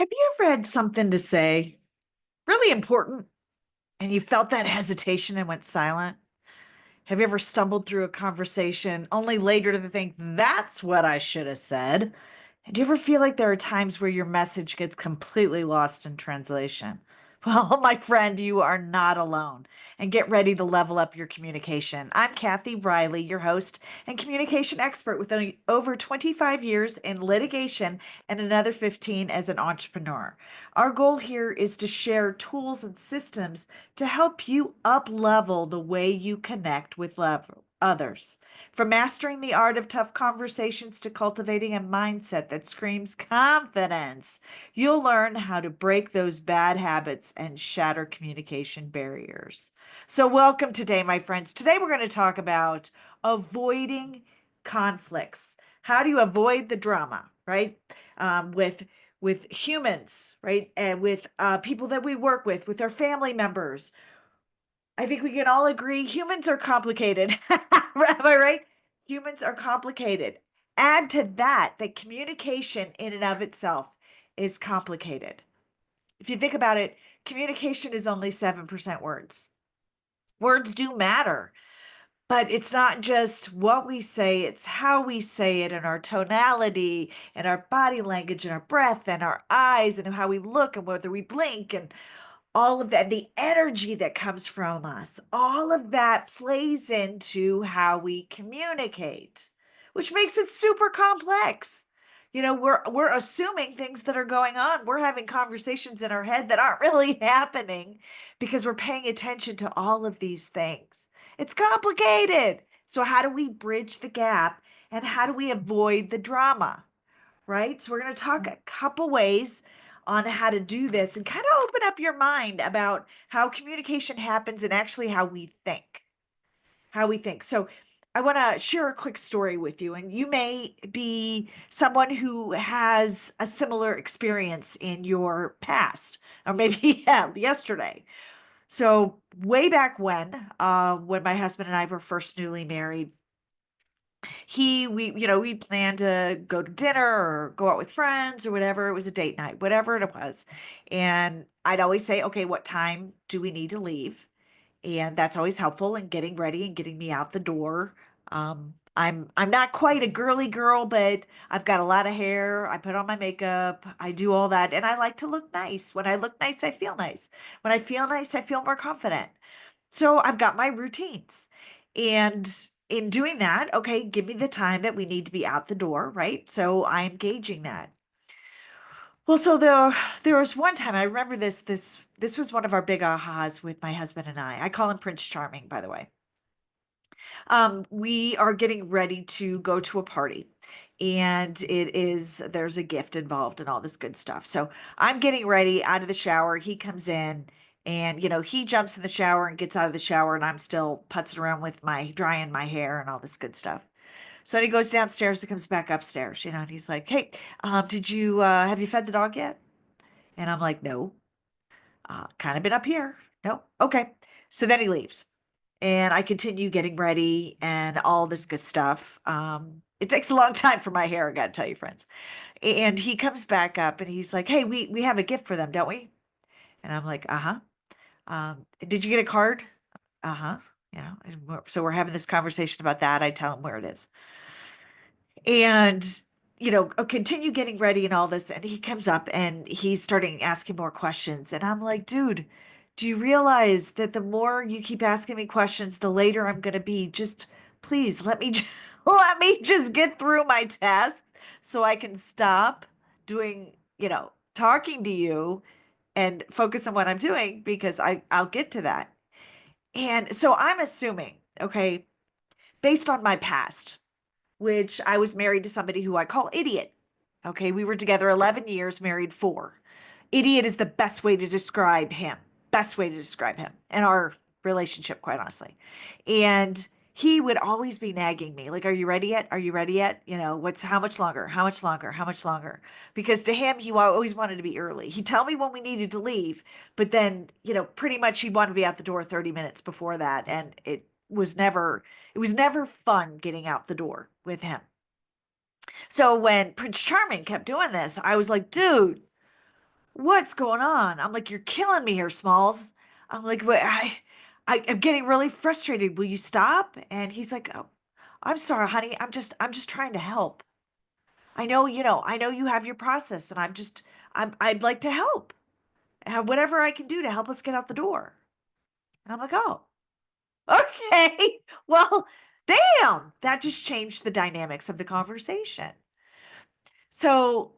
Have you ever had something to say, really important, and you felt that hesitation and went silent? Have you ever stumbled through a conversation only later to think, that's what I should have said? And do you ever feel like there are times where your message gets completely lost in translation? Well, my friend, you are not alone. And get ready to level up your communication. I'm Kathy Riley, your host and communication expert with over 25 years in litigation and another 15 as an entrepreneur. Our goal here is to share tools and systems to help you up level the way you connect with others. From mastering the art of tough conversations to cultivating a mindset that screams confidence, you'll learn how to break those bad habits and shatter communication barriers. So, welcome today, my friends. Today, we're going to talk about avoiding conflicts. How do you avoid the drama, right? With humans, right, and with people that we work with our family members. I think we can all agree humans are complicated. Am I right? Humans are complicated. Add to that that communication in and of itself is complicated. If you think about it, communication is only 7% words. Words do matter, but it's not just what we say, it's how we say it and our tonality and our body language and our breath and our eyes and how we look and whether we blink and all of that, the energy that comes from us, all of that plays into how we communicate, which makes it super complex. We're assuming things that are going on. We're having conversations in our head that aren't really happening because we're paying attention to all of these things. It's complicated. So how do we bridge the gap and how do we avoid the drama? Right? So we're going to talk a couple ways on how to do this and kind of open up your mind about how communication happens and actually how we think. How we think. So I want to share a quick story with you, and you may be someone who has a similar experience in your past, or maybe yeah, yesterday. So way back when my husband and I were first newly married, we planned to go to dinner or go out with friends or whatever. It was a date night, whatever it was. And I'd always say, okay, what time do we need to leave? And that's always helpful in getting ready and getting me out the door. I'm not quite a girly girl, but I've got a lot of hair. I put on my makeup. I do all that, and I like to look nice. When I look nice, I feel nice. When I feel nice, I feel more confident. So I've got my routines. And in doing that, okay, give me the time that we need to be out the door, right? So I'm gauging that. Well, so there was one time I remember this was one of our big ahas with my husband and I. I call him Prince Charming, by the way. We are getting ready to go to a party, and there's a gift involved and all this good stuff. So I'm getting ready out of the shower. He comes in, and he jumps in the shower and gets out of the shower, and I'm still putzing around with my drying my hair and all this good stuff. So he goes downstairs and comes back upstairs, and he's like, "Hey, did you have you fed the dog yet?" And I'm like, "No, kind of been up here. No, okay." So then he leaves and I continue getting ready and all this good stuff. It takes a long time for my hair, I gotta tell you, friends. And he comes back up and he's like, "Hey, we have a gift for them, don't we?" And I'm like, "Uh-huh. Did you get a card?" Uh-huh. So we're having this conversation about that. I tell him where it is. And continue getting ready and all this. And he comes up and he's starting asking more questions. And I'm like, dude, do you realize that the more you keep asking me questions, the later I'm going to be? Just please let me just get through my tasks so I can stop doing, talking to you and focus on what I'm doing because I'll get to that. And so I'm assuming, okay, based on my past, which I was married to somebody who I call idiot. Okay, we were together 11 years, married 4. Idiot is the best way to describe him. Best way to describe him and our relationship, quite honestly. And he would always be nagging me, like, "Are you ready yet? Are you ready yet? How much longer? How much longer? How much longer?" Because to him, he always wanted to be early. He'd tell me when we needed to leave, but then, pretty much he wanted to be out the door 30 minutes before that. And it was never fun getting out the door with him. So when Prince Charming kept doing this, I was like, dude, what's going on? I'm like, you're killing me here, Smalls. I'm like, but I'm getting really frustrated. Will you stop? And he's like, oh, I'm sorry, honey. I'm just trying to help. I know you have your process, and I'd like to help. Whatever I can do to help us get out the door. And I'm like, oh, okay. Well, damn, that just changed the dynamics of the conversation. So,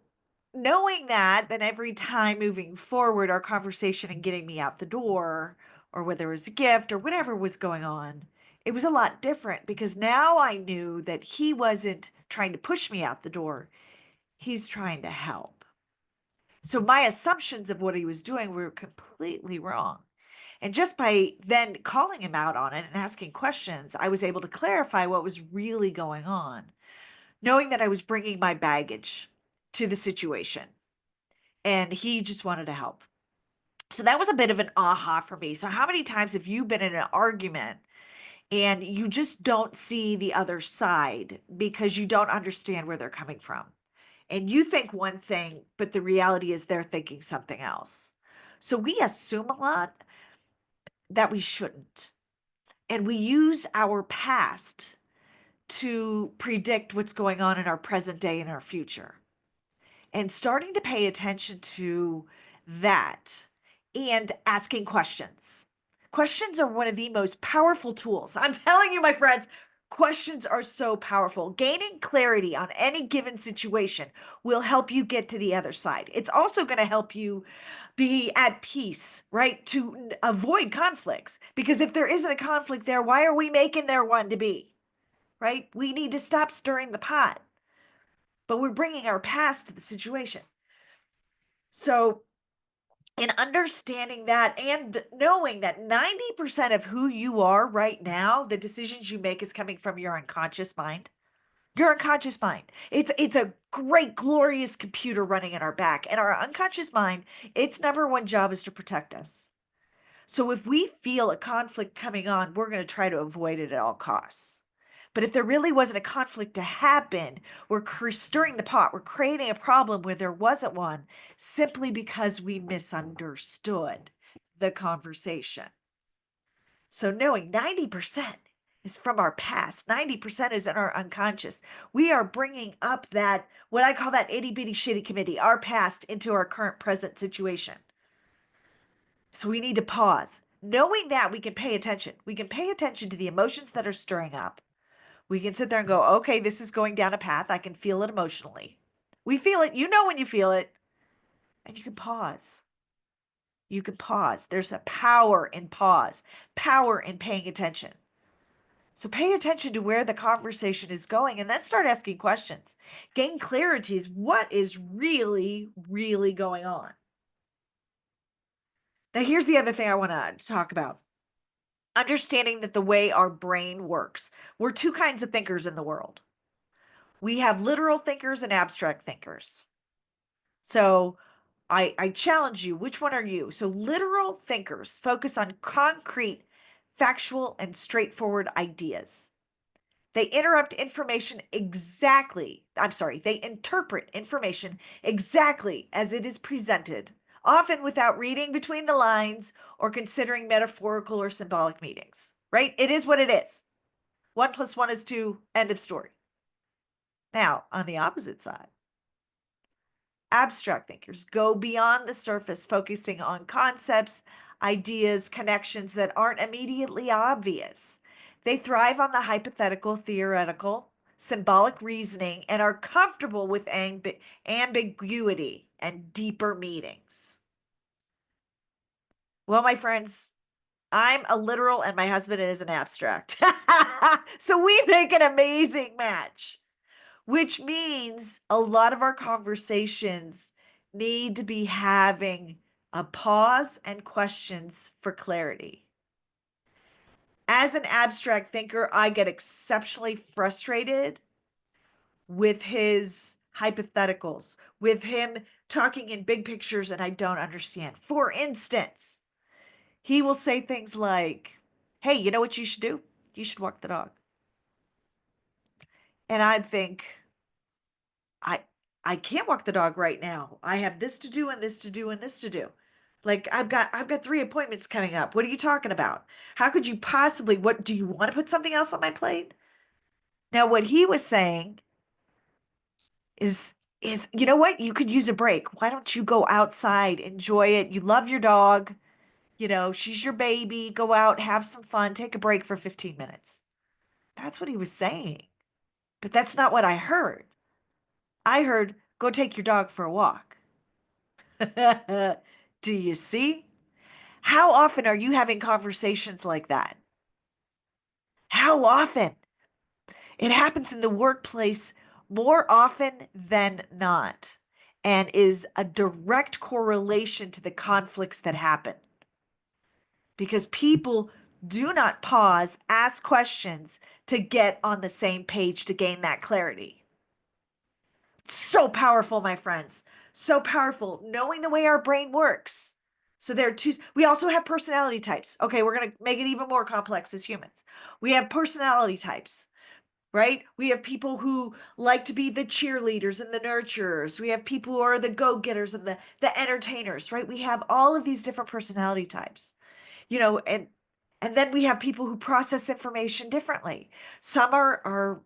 knowing that, then every time moving forward, our conversation and getting me out the door, or whether it was a gift or whatever was going on, it was a lot different because now I knew that he wasn't trying to push me out the door, he's trying to help. So, my assumptions of what he was doing were completely wrong. And just by then calling him out on it and asking questions, I was able to clarify what was really going on, knowing that I was bringing my baggage to the situation and he just wanted to help. So that was a bit of an aha for me. So, how many times have you been in an argument and you just don't see the other side because you don't understand where they're coming from? And you think one thing, but the reality is they're thinking something else. So, we assume a lot that we shouldn't. And we use our past to predict what's going on in our present day and our future. And starting to pay attention to that and asking questions. Questions are one of the most powerful tools. I'm telling you, my friends, questions are so powerful. Gaining clarity on any given situation will help you get to the other side. It's also going to help you be at peace, right? To avoid conflicts. Because if there isn't a conflict there, why are we making there one to be? Right? We need to stop stirring the pot. But we're bringing our past to the situation. So, in understanding that and knowing that 90% of who you are right now, the decisions you make is coming from your unconscious mind. Your unconscious mind. It's a great, glorious computer running in our back. And our unconscious mind, its number one job is to protect us. So if we feel a conflict coming on, we're going to try to avoid it at all costs. But if there really wasn't a conflict to happen, we're stirring the pot. We're creating a problem where there wasn't one simply because we misunderstood the conversation. So knowing 90% is from our past, 90% is in our unconscious. We are bringing up that, what I call that itty bitty shitty committee, our past into our current present situation. So we need to pause. Knowing that, we can pay attention. We can pay attention to the emotions that are stirring up. We can sit there and go, okay, this is going down a path. I can feel it emotionally. We feel it. You know when you feel it. And you can pause. You can pause. There's a power in pause, power in paying attention. So pay attention to where the conversation is going and then start asking questions. Gain clarity is what is really, really going on. Now, here's the other thing I want to talk about. Understanding that the way our brain works. We're two kinds of thinkers in the world. We have literal thinkers and abstract thinkers. So I challenge you, which one are you? So literal thinkers focus on concrete, factual, and straightforward ideas. They interrupt information exactly. I'm sorry, they interpret information exactly as it is presented, often without reading between the lines or considering metaphorical or symbolic meanings, right? It is what it is. 1 + 1 is 2, end of story. Now, on the opposite side, abstract thinkers go beyond the surface, focusing on concepts, ideas, connections that aren't immediately obvious. They thrive on the hypothetical, theoretical, symbolic reasoning, and are comfortable with ambiguity and deeper meanings. Well, my friends, I'm a literal and my husband is an abstract. So we make an amazing match, which means a lot of our conversations need to be having a pause and questions for clarity. As an abstract thinker, I get exceptionally frustrated with his hypotheticals, with him talking in big pictures and I don't understand. For instance, he will say things like, hey, you know what you should do? You should walk the dog. And I'd think, I I can't walk the dog right now. I have this to do and this to do and this to do. Like I've got 3 appointments coming up. What are you talking about? How could you possibly, what do you want to put something else on my plate? Now what he was saying is you know what? You could use a break. Why don't you go outside, enjoy it? You love your dog, she's your baby. Go out, have some fun, take a break for 15 minutes. That's what he was saying. But that's not what I heard. I heard, go take your dog for a walk. Do you see? How often are you having conversations like that? How often? It happens in the workplace more often than not and is a direct correlation to the conflicts that happen because people do not pause, ask questions to get on the same page to gain that clarity. So powerful, my friends. So powerful. Knowing the way our brain works. So there are two. We also have personality types. Okay, we're going to make it even more complex as humans. We have personality types, right? We have people who like to be the cheerleaders and the nurturers. We have people who are the go-getters and the entertainers, right? We have all of these different personality types, and then we have people who process information differently. Some are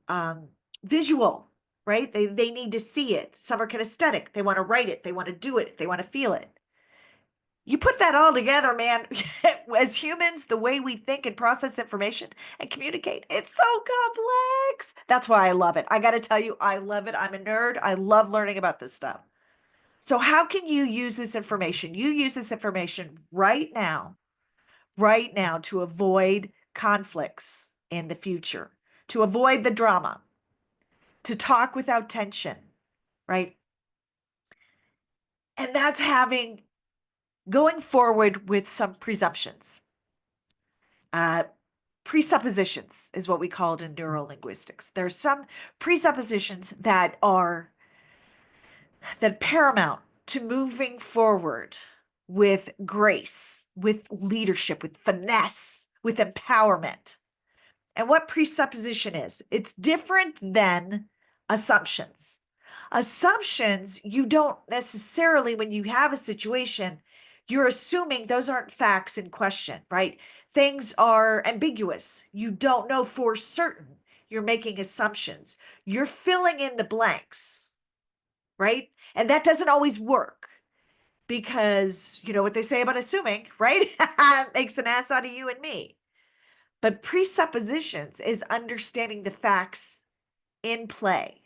visual, right? They need to see it. Some are kinesthetic. They want to write it. They want to do it. They want to feel it. You put that all together, man. As humans, the way we think and process information and communicate, it's so complex. That's why I love it. I got to tell you, I love it. I'm a nerd. I love learning about this stuff. So, how can you use this information? You use this information right now to avoid conflicts in the future, to avoid the drama, to talk without tension, right? And that's going forward with some presumptions. Uh, Presuppositions is what we call it in neurolinguistics. There's some presuppositions that paramount to moving forward with grace, with leadership, with finesse, with empowerment. And what presupposition is, it's different than assumptions. Assumptions, you don't necessarily, when you have a situation, you're assuming those aren't facts in question, right? Things are ambiguous. You don't know for certain. You're making assumptions. You're filling in the blanks, right? And that doesn't always work because you know what they say about assuming, right? Makes an ass out of you and me. But presuppositions is understanding the facts in play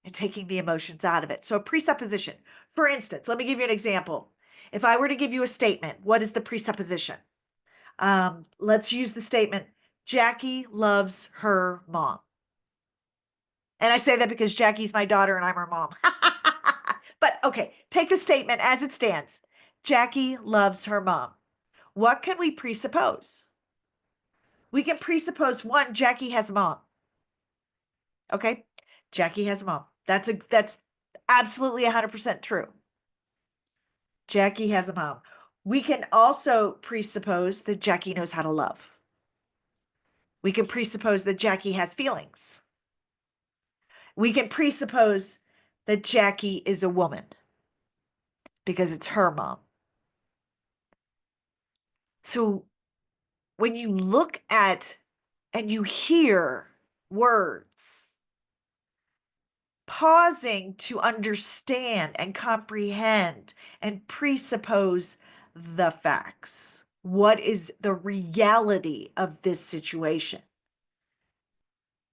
and taking the emotions out of it. So, a presupposition, for instance, let me give you an example. If I were to give you a statement, what is the presupposition? Let's use the statement Jackie loves her mom. And I say that because Jackie's my daughter and I'm her mom. But okay, take the statement as it stands. Jackie loves her mom. What can we presuppose? We can presuppose one, Jackie has a mom. Okay. Jackie has a mom. That's absolutely 100% true. Jackie has a mom. We can also presuppose that Jackie knows how to love. We can presuppose that Jackie has feelings. We can presuppose that Jackie is a woman because it's her mom. So when you look at and you hear words, pausing to understand and comprehend and presuppose the facts. What is the reality of this situation?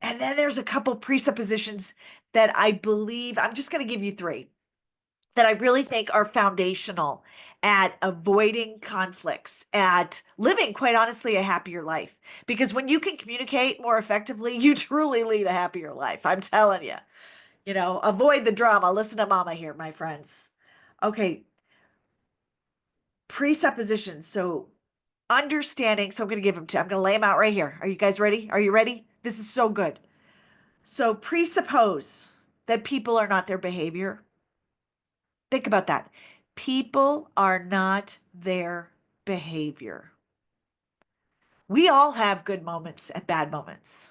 And then there's a couple presuppositions that I believe, I'm just going to give you three, that I really think are foundational at avoiding conflicts, at living, quite honestly, a happier life. Because when you can communicate more effectively, you truly lead a happier life. I'm telling you. Avoid the drama. Listen to mama here, my friends. Okay. Presuppositions. So understanding. So I'm going to give them to, I'm going to lay them out right here. Are you guys ready? Are you ready? This is so good. So presuppose that people are not their behavior. Think about that. People are not their behavior. We all have good moments and bad moments,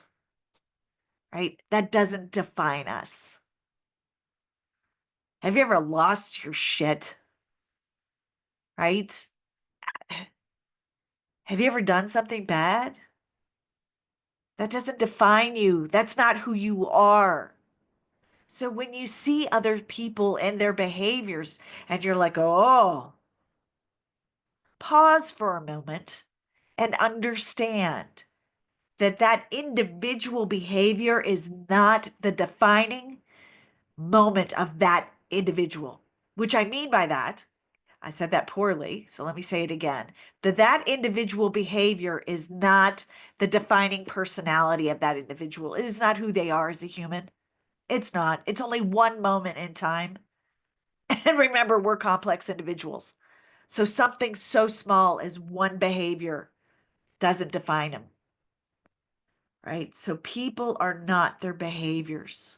right? That doesn't define us. Have you ever lost your shit? Right? Have you ever done something bad? That doesn't define you. That's not who you are. So when you see other people and their behaviors and you're like, oh, pause for a moment and understand that that individual behavior is not the defining moment of that individual. Which I mean by that, I said that poorly, so let me say it again. That individual behavior is not the defining personality of that individual. It is not who they are as a human. It's not. It's only one moment in time. And remember, we're complex individuals. So something so small as one behavior doesn't define them, right? So people are not their behaviors.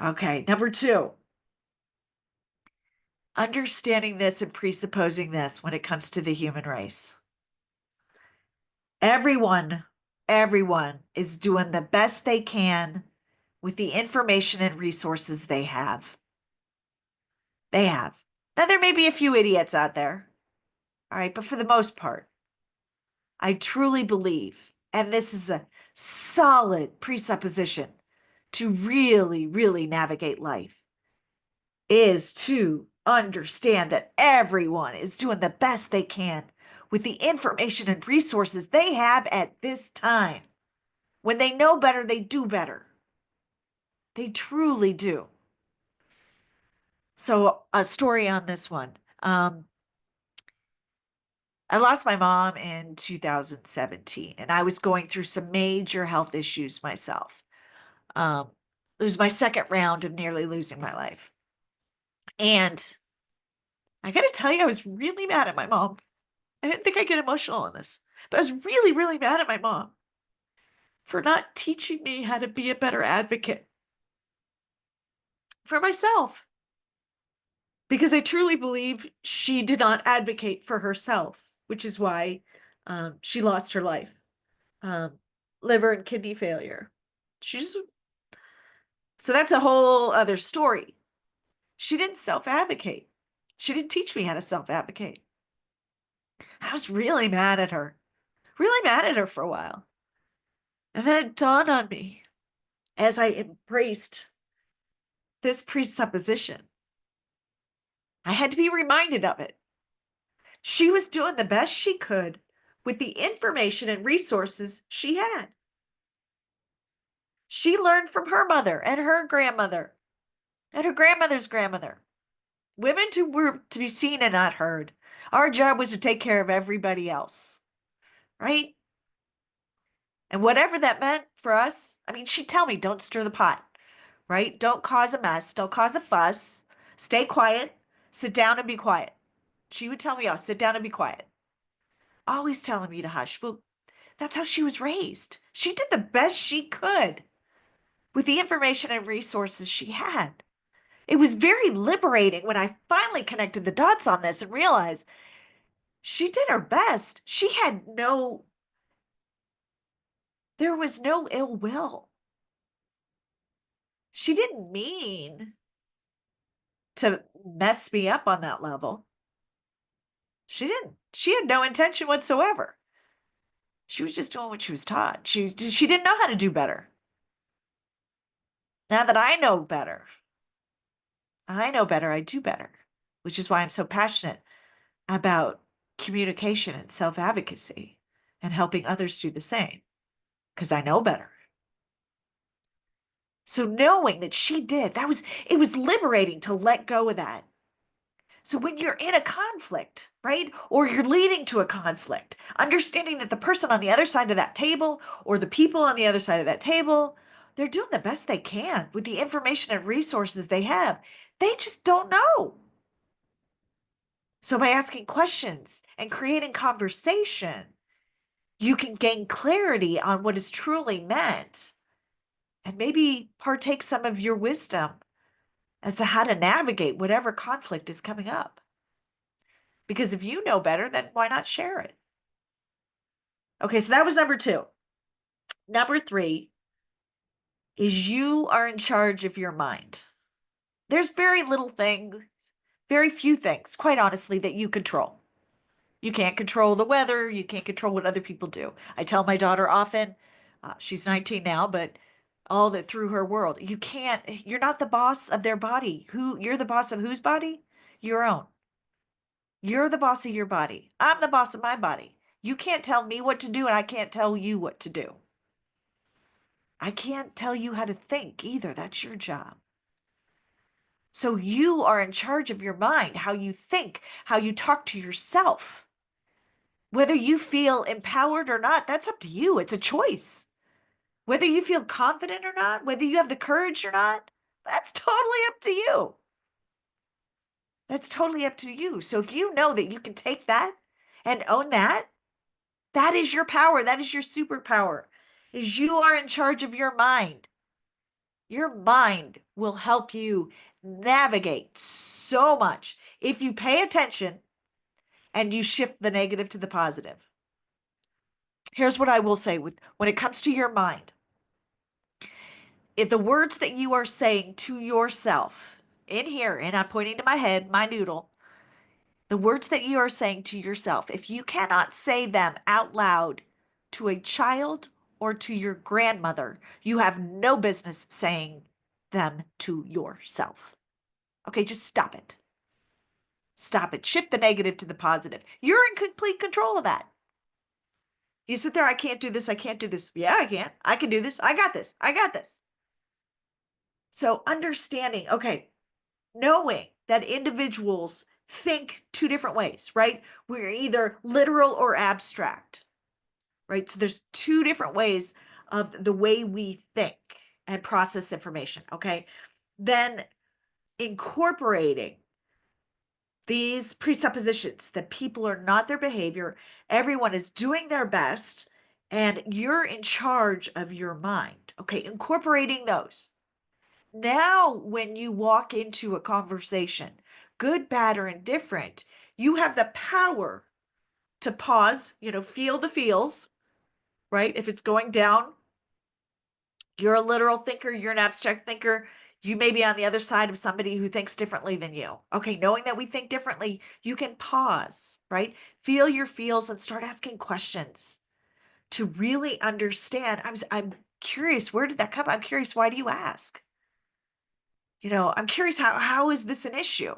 Okay, number two, understanding this and presupposing this when it comes to the human race. Everyone, everyone is doing the best they can with the information and resources they have. They have. Now, there may be a few idiots out there, all right, but for the most part, I truly believe, and this is a solid presupposition to really, really navigate life, is to understand that everyone is doing the best they can with the information and resources they have at this time. When they know better, they do better. They truly do. So, a story on this one. I lost my mom in 2017, and I was going through some major health issues myself. It was my second round of nearly losing my life. And I got to tell you, I was really mad at my mom. I didn't think I'd get emotional on this, but I was really, really mad at my mom for not teaching me how to be a better advocate for myself. Because I truly believe she did not advocate for herself, which is why she lost her life. Um, Liver and kidney failure. She just, so that's a whole other story. She didn't self advocate. She didn't teach me how to self advocate. I was really mad at her for a while. And then it dawned on me as I embraced this presupposition. I had to be reminded of it. She was doing the best she could with the information and resources she had. She learned from her mother and her grandmother and her grandmother's grandmother. Women were to be seen and not heard. Our job was to take care of everybody else, right? And whatever that meant for us, I mean, she'd tell me, don't stir the pot, right? Don't cause a mess. Don't cause a fuss. Stay quiet. Sit down and be quiet. She would tell me, oh, sit down and be quiet. Always telling me to hush. Well, that's how she was raised. She did the best she could with the information and resources she had. It was very liberating when I finally connected the dots on this and realized she did her best. There was no ill will. She didn't mean to mess me up on that level. She didn't. She had no intention whatsoever. She was just doing what she was taught. She didn't know how to do better. Now that I know better, I do better, which is why I'm so passionate about communication and self advocacy and helping others do the same because I know better. So knowing that she did, it was liberating to let go of that. So when you're in a conflict, right, or you're leading to a conflict, understanding that the person on the other side of that table or the people on the other side of that table, they're doing the best they can with the information and resources they have. They just don't know. So by asking questions and creating conversation, you can gain clarity on what is truly meant and maybe partake some of your wisdom as to how to navigate whatever conflict is coming up. Because if you know better, then why not share it? Okay, so that was number two. Number three, is you are in charge of your mind. There's very little things, very few things, quite honestly, that you control. You can't control the weather. You can't control what other people do. I tell my daughter often, she's 19 now, but all that through her world, you're not the boss of their body. You're the boss of whose body? Your own. You're the boss of your body. I'm the boss of my body. You can't tell me what to do, and I can't tell you what to do. I can't tell you how to think either. That's your job. So you are in charge of your mind, how you think, how you talk to yourself. Whether you feel empowered or not, that's up to you. It's a choice. Whether you feel confident or not, whether you have the courage or not, that's totally up to you. That's totally up to you. So if you know that you can take that and own that, that is your power. That is your superpower. Is you are in charge of your mind. Your mind will help you navigate so much if you pay attention and you shift the negative to the positive. Here's what I will say when it comes to your mind. If the words that you are saying to yourself in here, and I'm pointing to my head, my noodle, the words that you are saying to yourself, if you cannot say them out loud to a child or to your grandmother, you have no business saying them to yourself. Okay, just stop it. Stop it. Shift the negative to the positive. You're in complete control of that. You sit there, I can't do this. I can't do this. Yeah, I can. I can do this. I got this. I got this. So understanding, okay, knowing that individuals think two different ways, right? We're either literal or abstract, right? So there's two different ways of the way we think and process information, okay? Then incorporating these presuppositions that people are not their behavior, everyone is doing their best, and you're in charge of your mind, okay? Incorporating those. Now, when you walk into a conversation, good, bad, or indifferent, you have the power to pause, feel the feels, right? If it's going down, you're a literal thinker, you're an abstract thinker. You may be on the other side of somebody who thinks differently than you. Okay, knowing that we think differently, you can pause, right? Feel your feels and start asking questions to really understand. I'm curious, where did that come? I'm curious, why do you ask? I'm curious, how is this an issue?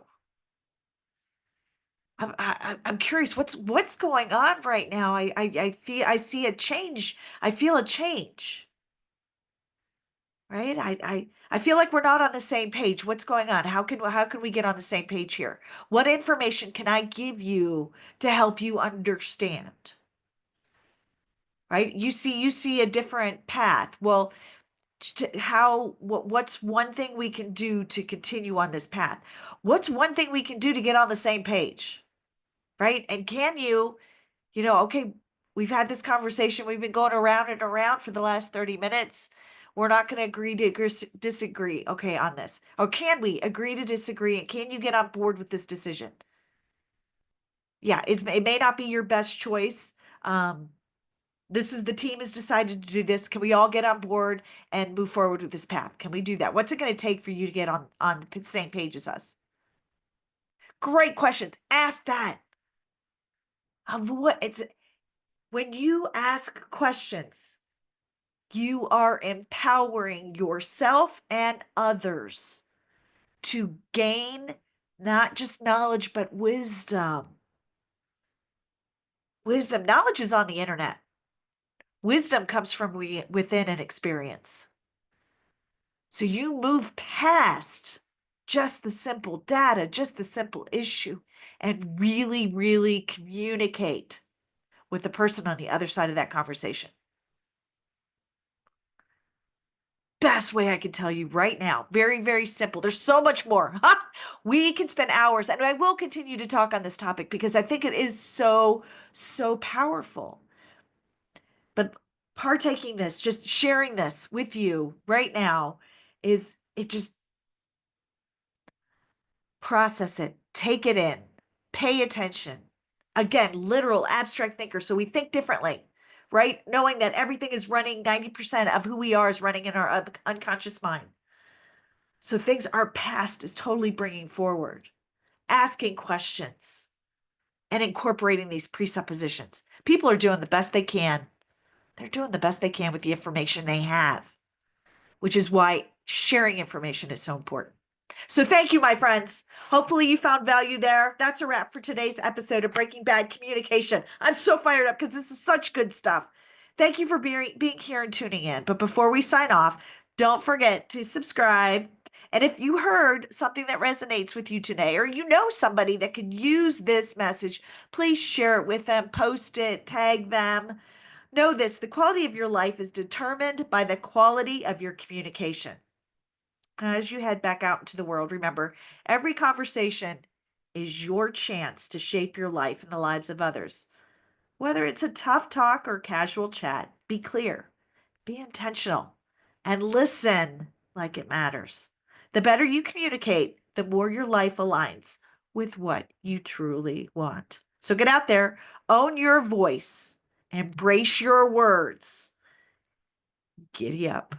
I'm curious, what's going on right now? I see a change. I feel a change, right? I feel like we're not on the same page. What's going on? How can we get on the same page here? What information can I give you to help you understand? Right? You see a different path. Well, what's one thing we can do to continue on this path? What's one thing we can do to get on the same page? Right? And can you, okay, we've had this conversation. We've been going around and around for the last 30 minutes. We're not going to agree to disagree, okay, on this. Or can we agree to disagree? And can you get on board with this decision? Yeah, it may not be your best choice. The team has decided to do this. Can we all get on board and move forward with this path? Can we do that? What's it going to take for you to get on the same page as us? Great questions. Ask that. When you ask questions, you are empowering yourself and others to gain not just knowledge, but wisdom. Wisdom, knowledge is on the internet. Wisdom comes from within an experience. So you move past just the simple data, just the simple issue, and really, really communicate with the person on the other side of that conversation. Best way I can tell you right now. Very, very simple. There's so much more. We can spend hours, and I will continue to talk on this topic because I think it is so, so powerful. But partaking this, just sharing this with you right now just process it, take it in, pay attention. Again, literal abstract thinker. So we think differently, right? Knowing that everything is running, 90% of who we are is running in our unconscious mind. So things our past is totally bringing forward, asking questions and incorporating these presuppositions. People are doing the best they can. They're doing the best they can with the information they have, which is why sharing information is so important. So thank you, my friends. Hopefully you found value there. That's a wrap for today's episode of Breaking Bad Communication. I'm so fired up because this is such good stuff. Thank you for being here and tuning in. But before we sign off, don't forget to subscribe. And if you heard something that resonates with you today, or you know somebody that could use this message, please share it with them, post it, tag them. Know this, the quality of your life is determined by the quality of your communication. As you head back out into the world, remember, every conversation is your chance to shape your life and the lives of others. Whether it's a tough talk or casual chat, be clear, be intentional, and listen like it matters. The better you communicate, the more your life aligns with what you truly want. So get out there, own your voice, embrace your words. Giddy up.